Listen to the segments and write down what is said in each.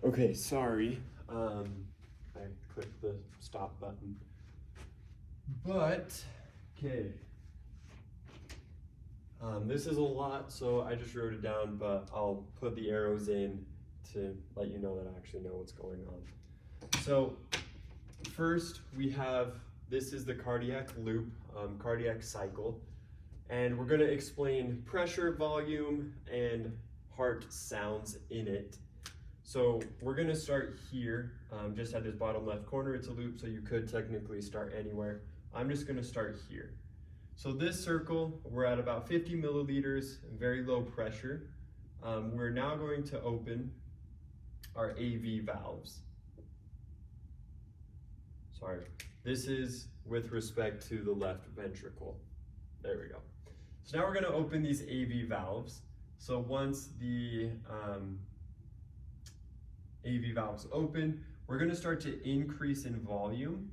Okay, sorry. I clicked the stop button. But, okay. This is a lot, so I just wrote it down, but I'll put the arrows in to let you know that I actually know what's going on. So, first we have, this is the cardiac loop, cardiac cycle, and we're gonna explain pressure, volume, and heart sounds in it. So we're gonna start here, just at this bottom left corner. It's a loop, so you could technically start anywhere. I'm just gonna start here. So this circle, we're at about 50 milliliters, very low pressure. We're now going to open our AV valves. Sorry, this is with respect to the left ventricle. There we go. So now we're gonna open these AV valves. So once the AV valves open, we're gonna start to increase in volume.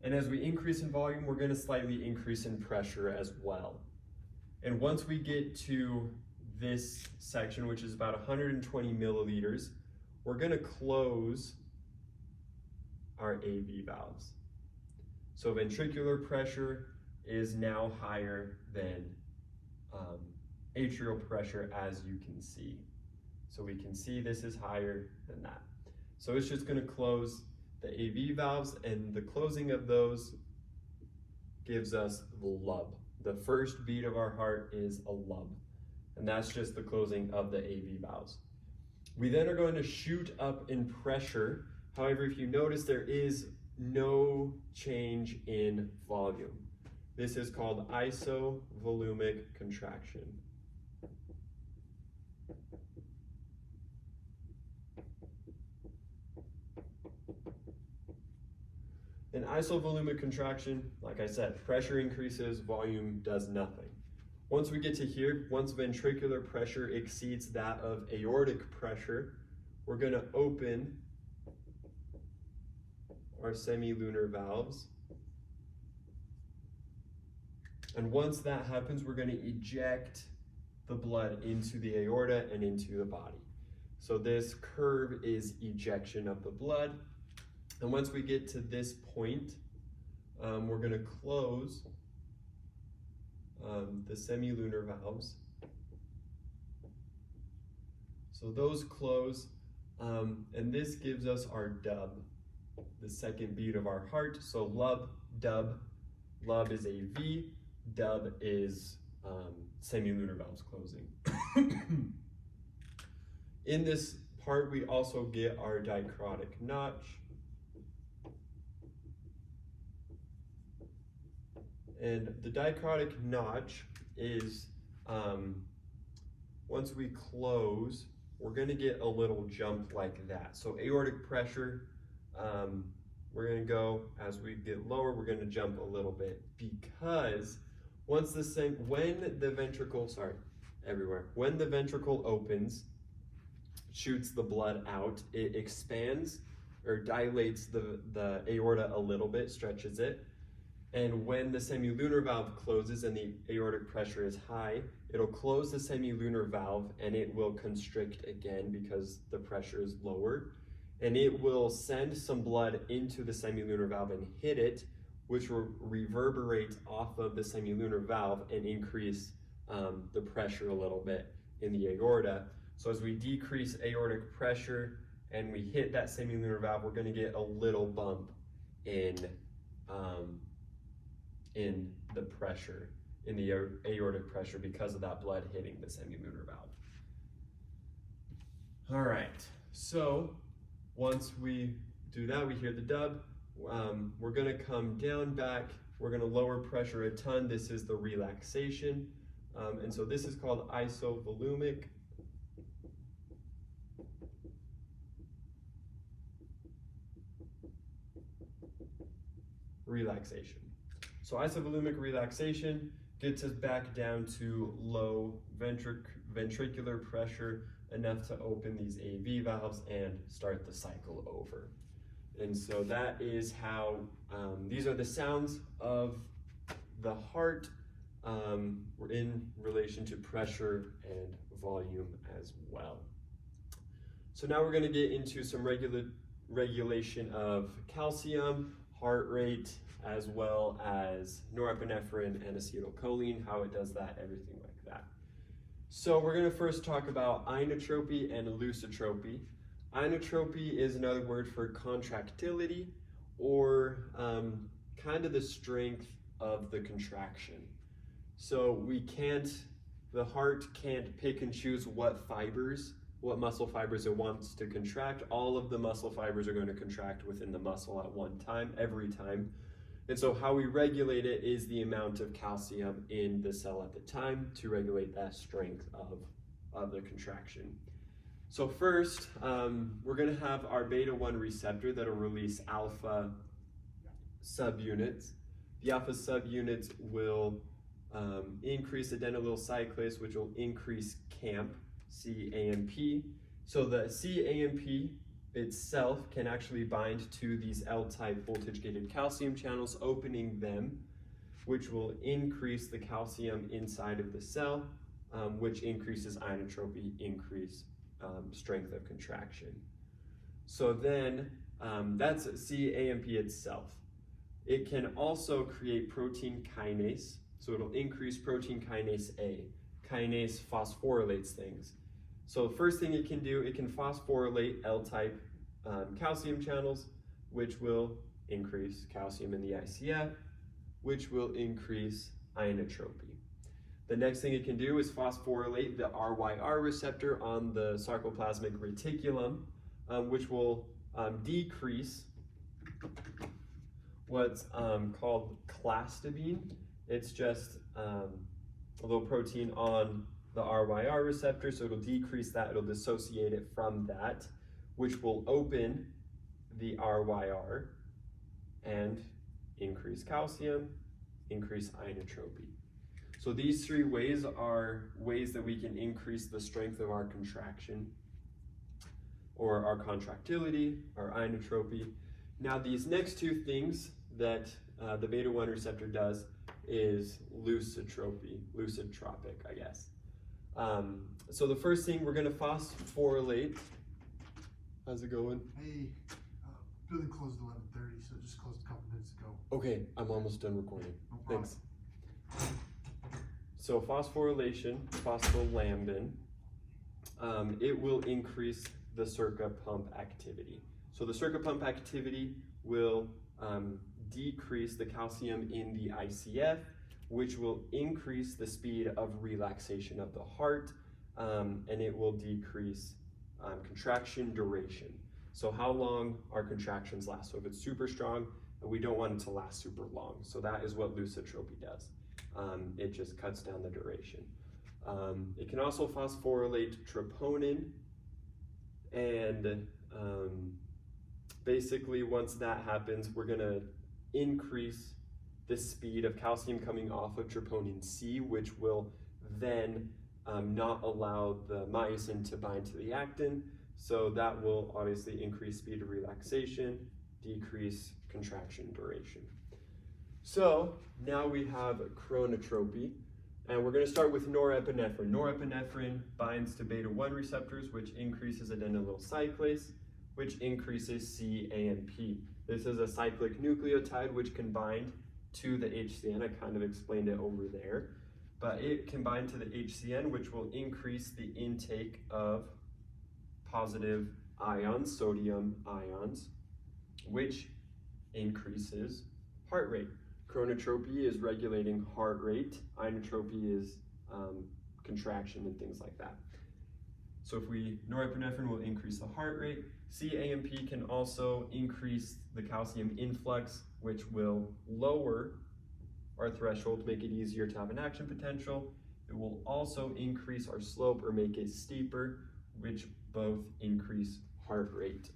And as we increase in volume, we're gonna slightly increase in pressure as well. And once we get to this section, which is about 120 milliliters, we're gonna close our AV valves. So ventricular pressure is now higher than atrial pressure, as you can see. So we can see this is higher than that. So it's just gonna close the AV valves, and the closing of those gives us the lub. The first beat of our heart is a lub, and that's just the closing of the AV valves. We then are going to shoot up in pressure. However, if you notice, there is no change in volume. This is called isovolumic contraction. In isovolumic contraction, like I said, pressure increases, volume does nothing. Once we get to here, once ventricular pressure exceeds that of aortic pressure, we're going to open our semilunar valves. And once that happens, we're going to eject the blood into the aorta and into the body. So this curve is ejection of the blood. And once we get to this point, we're going to close the semilunar valves. So those close, and this gives us our dub, the second beat of our heart. So lub, dub. Lub is AV, dub is semilunar valves closing. In this part, we also get our dicrotic notch. And the dicrotic notch is, once we close, we're gonna get a little jump like that. So aortic pressure, we're gonna go, as we get lower, we're gonna jump a little bit, because when the ventricle opens, shoots the blood out, it expands or dilates the aorta a little bit, stretches it. And when the semilunar valve closes and the aortic pressure is high, it'll close the semilunar valve and it will constrict again because the pressure is lower. And it will send some blood into the semilunar valve and hit it, which will reverberate off of the semilunar valve and increase the pressure a little bit in the aorta. So as we decrease aortic pressure and we hit that semilunar valve, we're going to get a little bump in the pressure, in the aortic pressure, because of that blood hitting the semilunar valve. All right, so once we do that, we hear the dub. We're gonna come down back. We're gonna lower pressure a ton. This is the relaxation. And so this is called isovolumic. Relaxation. So isovolumic relaxation gets us back down to low ventricular pressure, enough to open these AV valves and start the cycle over. And so that is how, these are the sounds of the heart in relation to pressure and volume as well. So So now we're going to get into some regulation of calcium, heart rate, as well as norepinephrine and acetylcholine, how it does that, everything like that. So we're going to first talk about inotropy and lusitropy. Inotropy is another word for contractility, or kind of the strength of the contraction. So the heart can't pick and choose what muscle fibers it wants to contract. All of the muscle fibers are going to contract within the muscle at one time, every time. And so how we regulate it is the amount of calcium in the cell at the time to regulate that strength of the contraction. So first, we're going to have our beta-1 receptor that will release alpha subunits. The alpha subunits will increase adenylyl cyclase, which will increase CAMP, C-AMP. So the C-AMP itself can actually bind to these L-type voltage-gated calcium channels, opening them, which will increase the calcium inside of the cell, which increases inotropy, increase strength of contraction. So then that's C-AMP itself. It can also create protein kinase, so it'll increase protein kinase A. Kinase phosphorylates things. So the first thing it can do, it can phosphorylate L-type calcium channels, which will increase calcium in the ICF, which will increase inotropy. The next thing it can do is phosphorylate the RYR receptor on the sarcoplasmic reticulum, which will decrease what's called clastabine. It's just a little protein on the RYR receptor, so it'll decrease that, it'll dissociate it from that, which will open the RYR and increase calcium, increase inotropy. So these three ways are ways that we can increase the strength of our contraction, or our contractility, our inotropy. Now these next two things that the beta-1 receptor does is lusitropic, I guess. So the first thing, we're going to phosphorylate. How's it going? Hey, building closed at 11:30, so it just closed a couple minutes ago. Okay, I'm almost done recording. No problem. Thanks. So phosphorylation, phospholambin, it will increase the Circa pump activity. So the Circa pump activity will decrease the calcium in the ICF, which will increase the speed of relaxation of the heart, and it will decrease contraction duration. So how long our contractions last. So if it's super strong, we don't want it to last super long. So that is what lusitropy does. It just cuts down the duration. It can also phosphorylate troponin, and basically once that happens, we're gonna increase the speed of calcium coming off of troponin C, which will then not allow the myosin to bind to the actin. So that will obviously increase speed of relaxation, decrease contraction duration. So now we have chronotropy, and we're going to start with norepinephrine. Norepinephrine binds to beta-1 receptors, which increases adenylyl cyclase, which increases C-AMP. This is a cyclic nucleotide which can bind to the HCN. I kind of explained it over there. But it can bind to the HCN, which will increase the intake of positive ions, sodium ions, which increases heart rate. Chronotropy is regulating heart rate. Inotropy is contraction and things like that. So norepinephrine will increase the heart rate. C-AMP can also increase the calcium influx, which will lower our threshold to make it easier to have an action potential. It will also increase our slope or make it steeper, which both increase heart rate.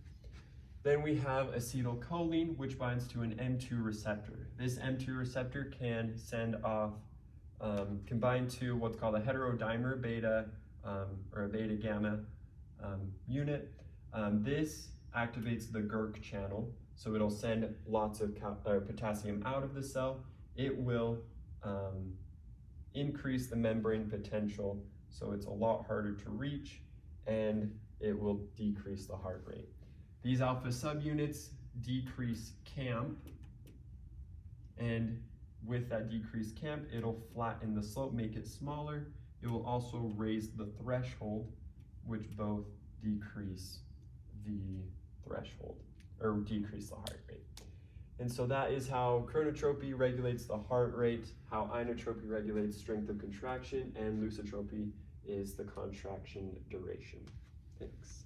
Then we have acetylcholine, which binds to an M2 receptor. This M2 receptor can bind to what's called a heterodimer beta or a beta gamma unit. This activates the GERK channel, so it'll send lots of potassium out of the cell. It will increase the membrane potential, so it's a lot harder to reach, and it will decrease the heart rate. These alpha subunits decrease camp, and with that decreased camp, it'll flatten the slope, make it smaller. It will also raise the threshold, which both decrease the threshold, or decrease the heart rate. And so that is how chronotropy regulates the heart rate, how inotropy regulates strength of contraction, and lusitropy is the contraction duration. Thanks.